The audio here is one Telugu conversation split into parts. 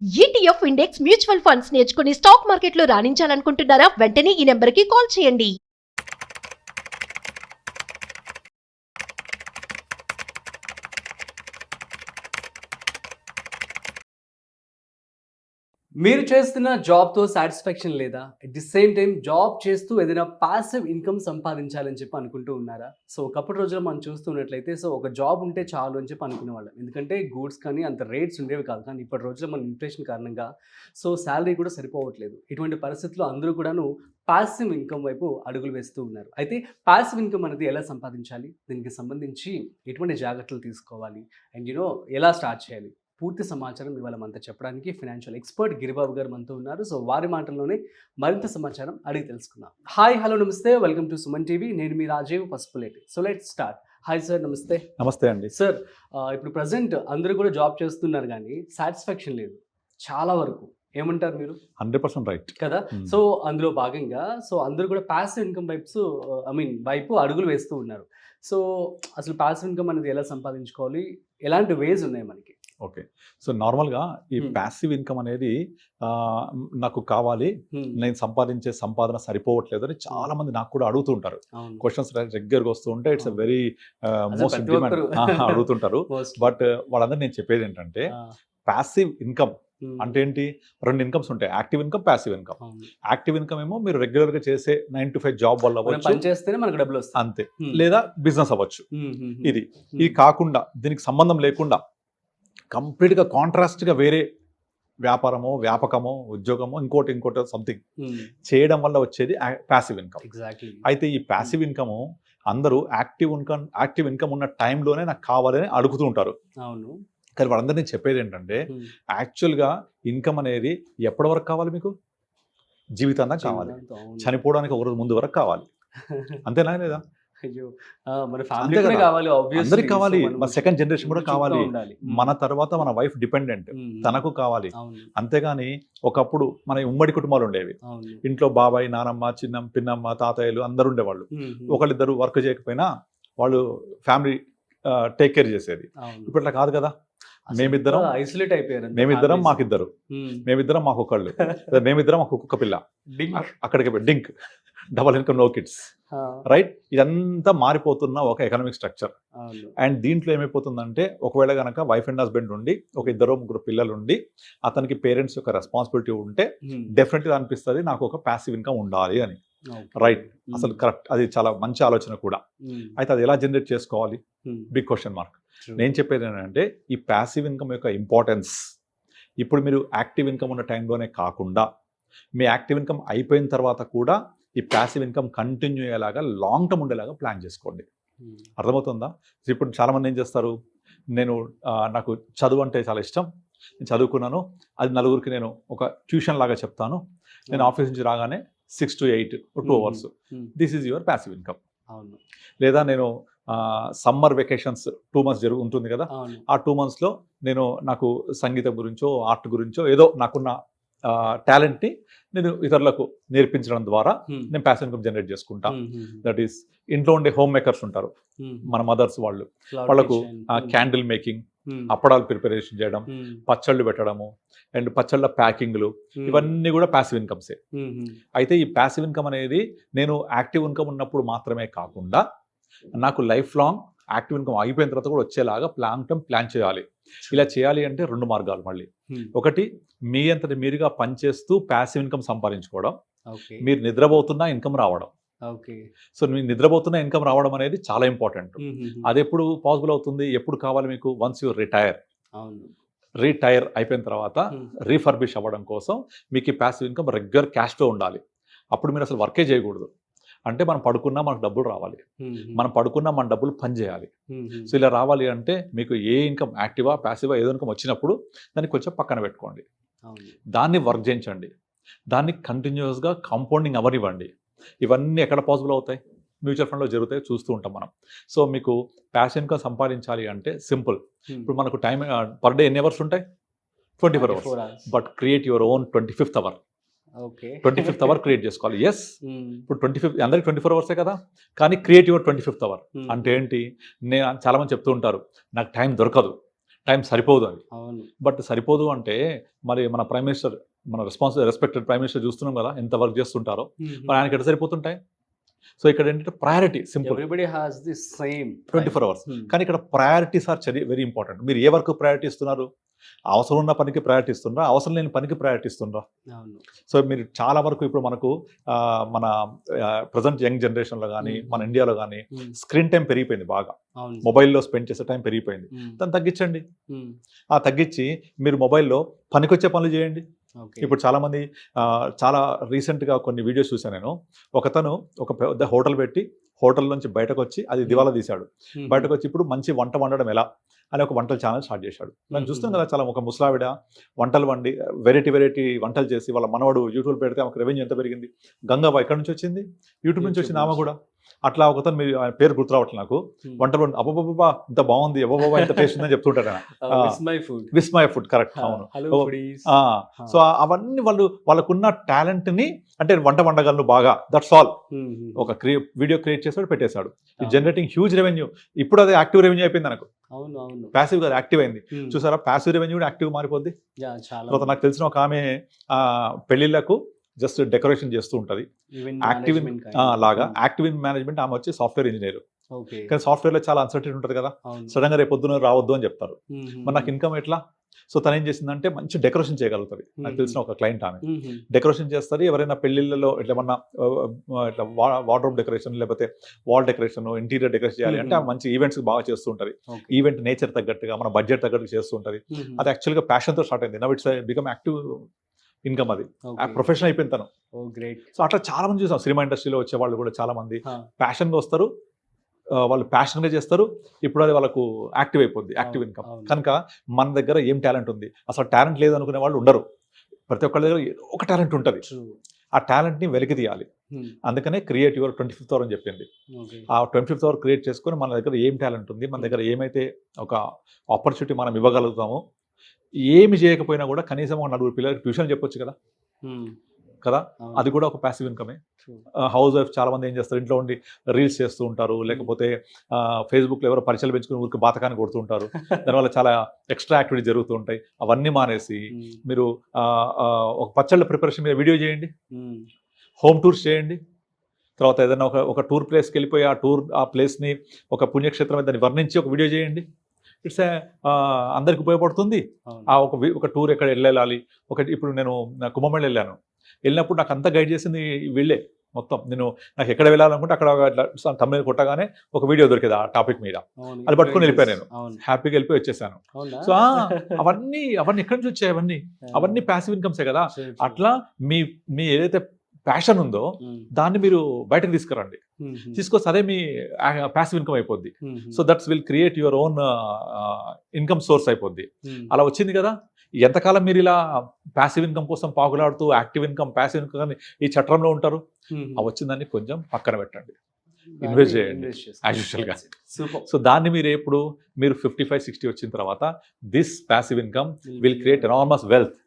ఈటీఎఫ్ ఇండెక్స్ మ్యూచువల్ ఫండ్స్ నేర్చుకుని స్టాక్ మార్కెట్లో రాణించాలనుకుంటున్నారా? వెంటనే ఈ నెంబర్కి కాల్ చేయండి. మీరు చేస్తున్న జాబ్‌తో సాటిస్ఫాక్షన్ లేదా? At the same time job చేస్తూ ఏదైనా పాసివ్ ఇన్‌కమ్ సంపాదించాలని చెప్పి అనుకుంటూ ఉన్నారా? సో, ఒకప్పటి రోజుల్లో మనం చూస్తున్నట్లయితే ఒక జాబ్ ఉంటే చాలు అని చెప్పి అనుకునేవాళ్ళం. ఎందుకంటే గూడ్స్ కానీ అంత రేట్స్ ఉండేవి కాదు. కానీ ఇప్పటి రోజుల్లో మన ఇన్‌ఫ్లేషన్ కారణంగా సాలరీ కూడా సరిపోవట్లేదు. ఇటువంటి పరిస్థితుల్లో అందరూ కూడాను పాసివ్ ఇన్‌కమ్ వైపు అడుగులు వేస్తూ ఉన్నారు. అయితే పాసివ్ ఇన్‌కమ్ అనేది ఎలా సంపాదించాలి? దీనికి సంబంధించి ఎటువంటి జాగ్రత్తలు తీసుకోవాలి? అండ్ ఎలా స్టార్ట్ చేయాలి? పూర్తి సమాచారం ఇవాళ మనతో చెప్పడానికి ఫైనాన్షియల్ ఎక్స్పర్ట్ గిరిబాబు గారు మనతో ఉన్నారు. సో వారి మాటల్లోనే మరింత సమాచారం అడిగి తెలుసుకుందాం. హాయ్, హలో, నమస్తే, వెల్కమ్ టు సుమన్ టీవీ. నేను మీ Rajeev Pasupuleti. So let's start. Hi sir, నమస్తే. నమస్తే అండి. సార్, ఇప్పుడు ప్రజెంట్ అందరూ కూడా జాబ్ చేస్తున్నారు కానీ సాటిస్ఫాక్షన్ లేదు చాలా వరకు. ఏమంటారు మీరు? 100% రైట్ కదా. సో అందులో భాగంగా అందరూ కూడా పాసివ్ ఇన్కమ్ వైపు అడుగులు వేస్తూ ఉన్నారు. సో అసలు పాసివ్ ఇన్కమ్ అనేది ఎలా సంపాదించుకోవాలి? ఎలాంటి వేస్ ఉన్నాయి మనకి? ఓకే. సో నార్మల్గా ఈ ప్యాసివ్ ఇన్కమ్ అనేది నాకు కావాలి, నేను సంపాదించే సంపాదన సరిపోవట్లేదు అని చాలా మంది నాకు కూడా అడుగుతుంటారు. క్వశ్చన్స్ రెగ్యులర్గా వస్తూ ఉంటే ఇట్స్ వెరీ మోస్ట్ డిమాండ్ అడుగుతుంటారు. బట్ వాళ్ళందరూ నేను చెప్పేది ఏంటంటే ప్యాసివ్ ఇన్కమ్ అంటే ఏంటి? రెండు ఇన్కమ్స్ ఉంటాయి, active income, passive income. Active income ఏమో మీరు రెగ్యులర్ గా చేసే 9 to 5 జాబ్ వల్ల అవ్వచ్చు, అంతే, లేదా బిజినెస్ అవ్వచ్చు. ఇది కాకుండా దీనికి సంబంధం లేకుండా కంప్లీట్ గా కాంట్రాస్ట్ గా వేరే వ్యాపారమో, వ్యాపకమో, ఉద్యోగమో, ఇంకోటి సంథింగ్ చేయడం వల్ల వచ్చేది ప్యాసివ్ ఇన్కమ్. అయితే ఈ ప్యాసివ్ ఇన్కమ్ అందరూ యాక్టివ్ ఇన్కమ్ ఉన్న టైంలోనే నాకు కావాలని అడుగుతూ ఉంటారు. కానీ వాళ్ళందరినీ చెప్పేది ఏంటంటే యాక్చువల్గా ఇన్కమ్ అనేది ఎప్పటి వరకు కావాలి? మీకు జీవితాంతం కావాలి, చనిపోవడానికి ఒక రోజు ముందు వరకు కావాలి, అంతేనా లేదా? అందరికి కావాలి, మన సెకండ్ జనరేషన్ కూడా కావాలి, మన తర్వాత మన వైఫ్ డిపెండెంట్, తనకు కావాలి. అంతేగాని ఒకప్పుడు మన ఉమ్మడి కుటుంబాలు ఉండేవి, ఇంట్లో బాబాయ్, నానమ్మ, పిన్నమ్మ, తాతయ్యలు అందరు ఉండేవాళ్ళు. ఒకళ్ళిద్దరు వర్క్ చేయకపోయినా వాళ్ళు ఫ్యామిలీ టేక్ కేర్ చేసేది. ఇప్పుడు అట్లా కాదు కదా. మేమిద్దరం ఐసోలేట్ అయిపోయారు, మేమిద్దరం మాకిద్దరు, మేమిద్దరం మాకొకళ్ళు, మేమిద్దరం మాకు ఒక్కొక్క పిల్ల, అక్కడికి DINK, double income, no kids, right. ఇదంతా మారిపోతున్న ఒక ఎకనామిక్ స్ట్రక్చర్. అండ్ దీంట్లో ఏమైపోతుందంటే ఒకవేళ కనుక వైఫ్ అండ్ హస్బెండ్ ఉండి ఒక 2-3 పిల్లలు ఉండి అతనికి పేరెంట్స్ యొక్క రెస్పాన్సిబిలిటీ ఉంటే డెఫినెట్గా అనిపిస్తుంది నాకు ఒక ప్యాసివ్ ఇన్కమ్ ఉండాలి అని, రైట్. అసలు కరెక్ట్, అది చాలా మంచి ఆలోచన కూడా. అయితే అది ఎలా జనరేట్ చేసుకోవాలి? Big question mark. నేను చెప్పేది ఏంటంటే ఈ ప్యాసివ్ ఇన్కమ్ యొక్క ఇంపార్టెన్స్ ఇప్పుడు మీరు యాక్టివ్ ఇన్కమ్ ఉన్న టైంలోనే కాకుండా మీ యాక్టివ్ ఇన్కమ్ అయిపోయిన తర్వాత కూడా ఈ ప్యాసివ్ ఇన్కమ్ కంటిన్యూ అయ్యేలాగా లాంగ్ టర్మ్ ఉండేలాగా ప్లాన్ చేసుకోండి. అర్థమవుతుందా? ఇప్పుడు చాలామంది ఏం చేస్తారు, నాకు చదువు అంటే చాలా ఇష్టం, నేను చదువుకున్నాను, అది నలుగురికి నేను ఒక ట్యూషన్ లాగా చెప్తాను, నేను ఆఫీస్ నుంచి రాగానే 6 to 8 2 hours, this is your passive income. లేదా నేను సమ్మర్ వెకేషన్స్ 2 months ఉంటుంది కదా, ఆ 2 monthsలో నాకు సంగీతం గురించో ఆర్ట్ గురించో ఏదో నాకున్న టాలెంట్ని నేను ఇతరులకు నేర్పించడం ద్వారా నేను ప్యాసివ్ ఇన్కమ్ జనరేట్ చేసుకుంటా. దట్ ఈస్ ఇంట్లో ఉండే హోమ్ మేకర్స్ ఉంటారు, మన మదర్స్, వాళ్ళకు క్యాండిల్ మేకింగ్, అప్పడాలు ప్రిపరేషన్ చేయడం, పచ్చళ్ళు పెట్టడము, అండ్ పచ్చళ్ళ ప్యాకింగ్లు, ఇవన్నీ కూడా ప్యాసివ్ ఇన్కమ్సే. అయితే ఈ ప్యాసివ్ ఇన్కమ్ అనేది నేను యాక్టివ్ ఇన్కమ్ ఉన్నప్పుడు మాత్రమే కాకుండా నాకు లైఫ్ లాంగ్ యాక్టివ్ ఇన్కమ్ అయిపోయిన తర్వాత కూడా వచ్చేలాగా లాంగ్ టర్మ్ ప్లాన్ చేయాలి. ఇలా చేయాలి అంటే 2 మార్గాలు. మళ్ళీ ఒకటి, మీ అంతటి మీరుగా పనిచేస్తూ ప్యాసివ్ ఇన్కమ్ సంపాదించుకోవడం, మీరు నిద్రపోతున్నా ఇన్కమ్ రావడం. సో మీరు నిద్రపోతున్న ఇన్కమ్ రావడం అనేది చాలా ఇంపార్టెంట్. అది ఎప్పుడు పాసిబుల్ అవుతుంది, ఎప్పుడు కావాలి మీకు? వన్స్ యూ రిటైర్ అయిపోయిన తర్వాత రీఫర్బిష్ అవ్వడం కోసం మీకు ఈ ప్యాసివ్ ఇన్కమ్ రెగ్యులర్ క్యాష్లో ఉండాలి. అప్పుడు మీరు అసలు వర్కే చేయకూడదు. అంటే మనం పడుకున్నా మనకు డబ్బులు రావాలి, మనం పడుకున్నా మన డబ్బులు పని చేయాలి. సో ఇలా రావాలి అంటే మీకు ఏ ఇన్కమ్, యాక్టివా ప్యాసివా ఏదో ఇన్కమ్ వచ్చినప్పుడు దాన్ని కొంచెం పక్కన పెట్టుకోండి, దాన్ని వర్క్ చేయించండి, దాన్ని కంటిన్యూస్గా కాంపౌండింగ్ అవనివ్వండి. ఇవన్నీ ఎక్కడ పాసిబుల్ అవుతాయి? మ్యూచువల్ ఫండ్లో జరుగుతాయి, చూస్తూ ఉంటాం మనం. సో మీకు ప్యాసివ్ ఇన్కమ్ సంపాదించాలి అంటే సింపుల్. ఇప్పుడు మనకు టైం పర్ డే ఎన్ని అవర్స్ ఉంటాయి? 24 hours. But create your own 25th hour. 25th hour create చేసుకోవాలి. ఎస్, ఇప్పుడు 25 అందరికి 24 hours కదా, కానీ క్రియేట్ యువర్ 25th hour. అంటే ఏంటి? చాలా మంది చెప్తూ ఉంటారు నాకు టైం దొరకదు, టైం సరిపోదు అది. అవును. బట్ సరిపోదు అంటే మరి మన ప్రైమ్ మినిస్టర్, మన రెస్పెక్టెడ్ ప్రైమ్ మినిస్టర్ చూస్తున్నాం కదా ఎంత వర్క్ చేస్తుంటారో, మరి ఆయనకి ఎట్లా సరిపోతుంటాయి? సో ఇక్కడ ఏంటంటే priority simple, everybody has the same 24 hours. కానీ ఇక్కడ ప్రయారిటీస్ ఆర్ వెరీ ఇంపార్టెంట్. మీరు ఏ వర్క్ ప్రయారిటీ ఇస్తున్నారు? అవసరం ఉన్న పనికి ప్రయారిటీ ఇస్తున్నారా, అవసరం లేని పనికి ప్రయారిటీ ఇస్తున్నారా? అవును. సో మీరు చాలా వరకు ఇప్పుడు మనకు మన ప్రజెంట్ యంగ్ జనరేషన్లో కానీ మన ఇండియాలో కానీ స్క్రీన్ టైం పెరిగిపోయింది బాగా. అవును. మొబైల్లో స్పెండ్ చేసే టైం పెరిగిపోయింది. దాన్ని తగ్గించండి. ఆ తగ్గించి మీరు మొబైల్లో పనికొచ్చే పనులు చేయండి. ఇప్పుడు చాలామంది చాలా రీసెంట్గా కొన్ని వీడియోస్ చూశాను నేను. ఒకతను ఒక పెద్ద హోటల్ పెట్టి హోటల్ నుంచి బయటకు వచ్చి అది దివాలా తీశాడు. బయటకు వచ్చి ఇప్పుడు మంచి వంట వండడం ఎలా అని ఒక వంటల ఛానల్ స్టార్ట్ చేశాడు. నేను చూస్తున్నాను కదా, చాలా ఒక ముసలావిడ వంటలు వండి వెరైటీ వంటలు చేసి వాళ్ళ మనవడు యూట్యూబ్ పెడితే ఆమెకు రెవెన్యూ ఎంత పెరిగింది. గంగవ్వ ఎక్కడి నుంచి వచ్చింది? యూట్యూబ్ నుంచి వచ్చింది ఆమె కూడా. అట్లా ఒకతను, మీరు ఆయన పేరు గుర్తు రావట్లేదు నాకు, వంటలు అబ్బబ్బా ఇంత బాగుంది, అబ్బబ్బా ఇంత టేస్ట్ ఉందని చెప్తుంటాడు ఆయన. విస్మయ ఫుడ్, కరెక్ట్, అవును. సో అవన్నీ వాళ్ళకున్న టాలెంట్ ని, అంటే వంట వండగలను బాగా, దట్స్ ఆల్. ఒక వీడియో క్రియేట్ చేసాడు, పెట్టేశాడు. Generating huge revenue. ఇప్పుడు అది యాక్టివ్ రెవెన్యూ అయిపోయింది నాకు. ప్యాసివ్ గా యాక్టివ్ అయింది. చూసారా, ప్యాసివ్ రెవెన్యూ కూడా యాక్టివ్ మారిపోద్ది. తర్వాత నాకు తెలిసిన ఒక ఆమె పెళ్లిళ్లకు జస్ట్ డెకరేషన్ చేస్తూ ఉంటుంది. యాక్టివ్ లాగా యాక్టివ్ ఇన్ మేనేజ్మెంట్. ఆమె వచ్చి సాఫ్ట్వేర్ ఇంజనీర్. కానీ సాఫ్ట్వేర్ లో చాలా అన్సర్టెన్ ఉంటుంది కదా, సడన్ గా రేపు పొద్దున రావద్దు అని చెప్తారు. మరి నాకు ఇన్కమ్ ఎట్లా? సో తను ఏం చేసిందంటే మంచి డెకరేషన్ చేయగలుగుతుంది. నాకు తెలిసిన ఒక క్లయింట్ ఆమె డెకరేషన్ చేస్తారు. ఎవరైనా పెళ్లిళ్ళలో ఇట్లా ఏమన్నా ఇట్లా వార్డ్రోబ్ డెకరేషన్, లేకపోతే వాల్ డెకరేషన్, ఇంటీరియర్ డెకరేషన్ చేయాలి అంటే ఆ మంచి ఈవెంట్స్ బాగా చేస్తూ ఉంటుంది. ఈవెంట్ నేచర్ తగ్గట్టుగా, మన బడ్జెట్ తగ్గట్టుగా చేస్తూ ఉంటుంది. అది యాక్చువల్గా ప్యాషన్ తో స్టార్ట్ అయింది. Now it's become active income. అది ప్రొఫెషన్ అయిపోయింది తను. సో అట్లా చాలా మంది చూసాం. సినిమా ఇండస్ట్రీలో వచ్చే వాళ్ళు కూడా చాలా మంది ప్యాషన్ గా వస్తారు, వాళ్ళు ప్యాషన్ గా చేస్తారు. ఇప్పుడు అది వాళ్ళకు యాక్టివ్ అయిపోద్ది, యాక్టివ్ ఇన్కమ్. కనుక మన దగ్గర ఏం టాలెంట్ ఉంది, అసలు టాలెంట్ లేదు అనుకునే వాళ్ళు ఉండరు. ప్రతి ఒక్కరి దగ్గర ఏదో ఒక టాలెంట్ ఉంటుంది. ఆ టాలెంట్ ని వెలికి తీయాలి. అందుకనే క్రియేట్ యువర్ 25th hour అని చెప్పింది. ఆ 25th hour క్రియేట్ చేసుకొని మన దగ్గర ఏం టాలెంట్ ఉంది, మన దగ్గర ఏమైతే ఒక ఆపర్చునిటీ మనం ఇవ్వగలుగుతామో, ఏమి చేయకపోయినా కూడా కనీసం ఒక 4 పిల్లలకి ట్యూషన్ చెప్పొచ్చు కదా. అది కూడా ఒక ప్యాసివ్ ఇన్కమే. హౌస్ వైఫ్ చాలా మంది ఏం చేస్తారు, ఇంట్లో ఉండి రీల్స్ చేస్తూ ఉంటారు, లేకపోతే ఫేస్బుక్లో ఎవరో పరిచయాలు పెంచుకుని ఊరికి బాతకాన్ని కొడుతూ ఉంటారు. దానివల్ల చాలా ఎక్స్ట్రా యాక్టివిటీ జరుగుతూ ఉంటాయి. అవన్నీ మానేసి మీరు ఒక పచ్చళ్ళ ప్రిపరేషన్ మీద వీడియో చేయండి, హోమ్ టూర్స్ చేయండి. తర్వాత ఏదైనా ఒక టూర్ ప్లేస్కి వెళ్ళిపోయి ఆ ప్లేస్ని ఒక పుణ్యక్షేత్రం మీద దాన్ని వర్ణించి ఒక వీడియో చేయండి. ఇట్స్ అందరికి ఉపయోగపడుతుంది. ఒక టూర్ ఎక్కడ వెళ్ళాలి. ఇప్పుడు నేను కుంభమేళ వెళ్ళినప్పుడు నాకు అంతా గైడ్ చేసింది వీళ్ళే మొత్తం. నాకు ఎక్కడ వెళ్ళాలనుకుంటే అక్కడ తమిళ కొట్టగానే ఒక వీడియో దొరికేది ఆ టాపిక్ మీద. అది పట్టుకుని వెళ్ళిపోయాను, నేను హ్యాపీగా వెళ్ళిపోయి వచ్చేసాను. సో అవన్నీ ఎక్కడి నుంచి వచ్చాయి? అవన్నీ ప్యాసివ్ ఇన్కమ్సే కదా. అట్లా మీ ఏదైతే ప్యాషన్ ఉందో దాన్ని మీరు బయటకు తీసుకురండి. తీసుకొస్తే అదే మీ ప్యాసివ్ ఇన్కమ్ అయిపోద్ది. So that's will create your own income source అయిపోద్ది. అలా వచ్చింది కదా. ఎంతకాలం మీరు ఇలా ప్యాసివ్ ఇన్కమ్ కోసం పాకులాడుతూ యాక్టివ్ ఇన్కమ్, ప్యాసివ్ ఇన్కమ్ ఈ చట్రంలో ఉంటారు? అవి వచ్చిందని కొంచెం పక్కన పెట్టండి, ఇన్వెస్ట్ చేయండి యాజ్ యూజువల్గా. సో దాన్ని మీరు 55-60 వచ్చిన తర్వాత this passive income will create enormous wealth.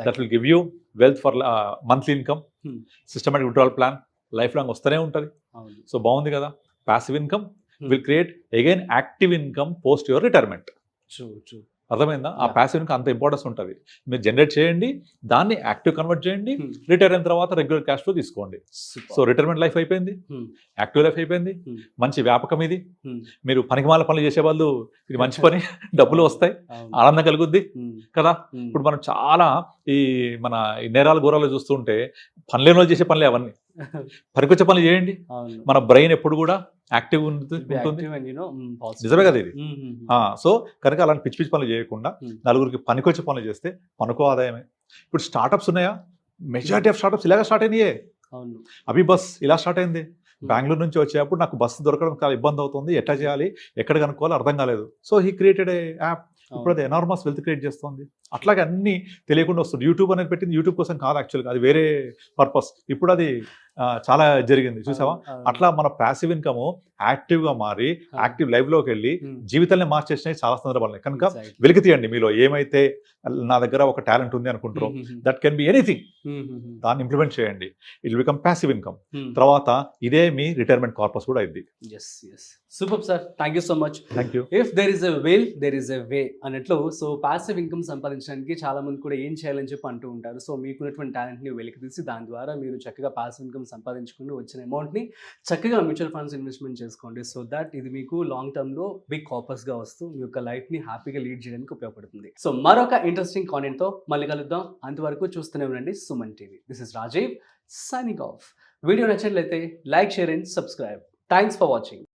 That will give you wealth for monthly income, systematic withdrawal plan, life long వస్తూనే ఉంటుంది. సో బాగుంది కదా. Passive income will create again active income post your retirement. అర్థమైందా? ఆ ప్యాసివ్ ఇన్కమ్ అంత ఇంపార్టెన్స్ ఉంటుంది. మీరు జనరేట్ చేయండి, దాన్ని యాక్టివ్ కన్వర్ట్ చేయండి, రిటైర్ అయిన తర్వాత రెగ్యులర్ క్యాష్ ఫ్లో తీసుకోండి. సో రిటైర్మెంట్ లైఫ్ అయిపోయింది, యాక్టివ్ లైఫ్ అయిపోయింది. మంచి వ్యాపకం ఇది. మీరు పనికిమాల పనులు చేసే వాళ్ళు ఇది మంచి పని, డబ్బులు వస్తాయి, ఆనందం కలుగుద్ది కదా. ఇప్పుడు మనం చాలా మన నేరాలు ఘోరాలు చూస్తుంటే పనులేని వాళ్ళు చేసే పనులే అవన్నీ. పనికొచ్చే పనులు చేయండి. మన బ్రెయిన్ ఎప్పుడు కూడా యాక్టివ్ ఉంటుంది. నిజమే కదా ఇది. సో కనుక అలాంటి పిచ్చి పిచ్చి పనులు చేయకుండా నలుగురికి పనికొచ్చే పనులు చేస్తే మనకు ఆదాయమే. ఇప్పుడు స్టార్టప్స్ ఉన్నాయా? మెజారిటీ ఆఫ్ స్టార్టప్స్ ఇలాగా స్టార్ట్ అయినాయే. అభి బస్ ఇలా స్టార్ట్ అయింది. బెంగళూరు నుంచి వచ్చేటప్పుడు నాకు బస్సు దొరకడం చాలా ఇబ్బంది అవుతుంది, ఎట్లా చేయాలి, ఎక్కడ కనుక్కోవాలో అర్థం కాలేదు. So he created a app. ఇప్పుడు అది ఎనార్మస్ వెల్త్ క్రియేట్ చేస్తుంది. అట్లాగే అన్ని తెలియకుండా వస్తుంది. యూట్యూబ్ అనేది పెట్టింది యూట్యూబ్ కోసం కాదు యాక్చువల్గా, అది వేరే పర్పస్. ఇప్పుడు అది చాలా జరిగింది చూసావా. అట్లా మన ప్యాసివ్ ఇన్కమ్ యాక్టివ్గా మారి యాక్టివ్ లైఫ్లోకి వెళ్ళి జీవితాన్ని మార్చేసినవి చాలా సందర్భాలు. కనుక వెలికి తీయండి మీలో ఏమైతే నా దగ్గర ఒక టాలెంట్ ఉంది అనుకుంటారో, దట్ కెన్ బి ఎనీథింగ్, దాన్ని ఇంప్లిమెంట్ చేయండి. It will become passive income. తర్వాత ఇదే మీ రిటైర్మెంట్ కార్పస్ కూడా అయింది. Super sir, thank you so much. Thank you. If there is a will there is a way అన్నట్లు. సో ప్యాసివ్ ఇన్కమ్ సంపాదించడానికి చాలా మంది కూడా ఏం చేయాలని చెప్పి అంటూ ఉంటారు. సో మీకున్నటువంటి టాలెంట్ని వెలికి తీసి దాని ద్వారా మీరు చక్కగా ప్యాసివ్ ఇన్కమ్ సంపాదించుకుని వచ్చిన అమౌంట్ని చక్కగా మ్యూచువల్ ఫండ్స్ ఇన్వెస్ట్మెంట్ చేసుకోండి. సో దట్ ఇది మీకు లాంగ్ టర్మ్లో బిగ్ కార్పస్గా వస్తూ మీ యొక్క లైఫ్ని హ్యాపీగా లీడ్ చేయడానికి ఉపయోగపడుతుంది. సో మరొక ఇంట్రెస్టింగ్ కాంటెంట్తో మళ్ళీ కలుద్దాం. అంతవరకు చూస్తూనే ఉండండి Suman TV. This is Rajeev signing off. Video నచ్చినట్లయితే like, share and subscribe. Thanks for watching.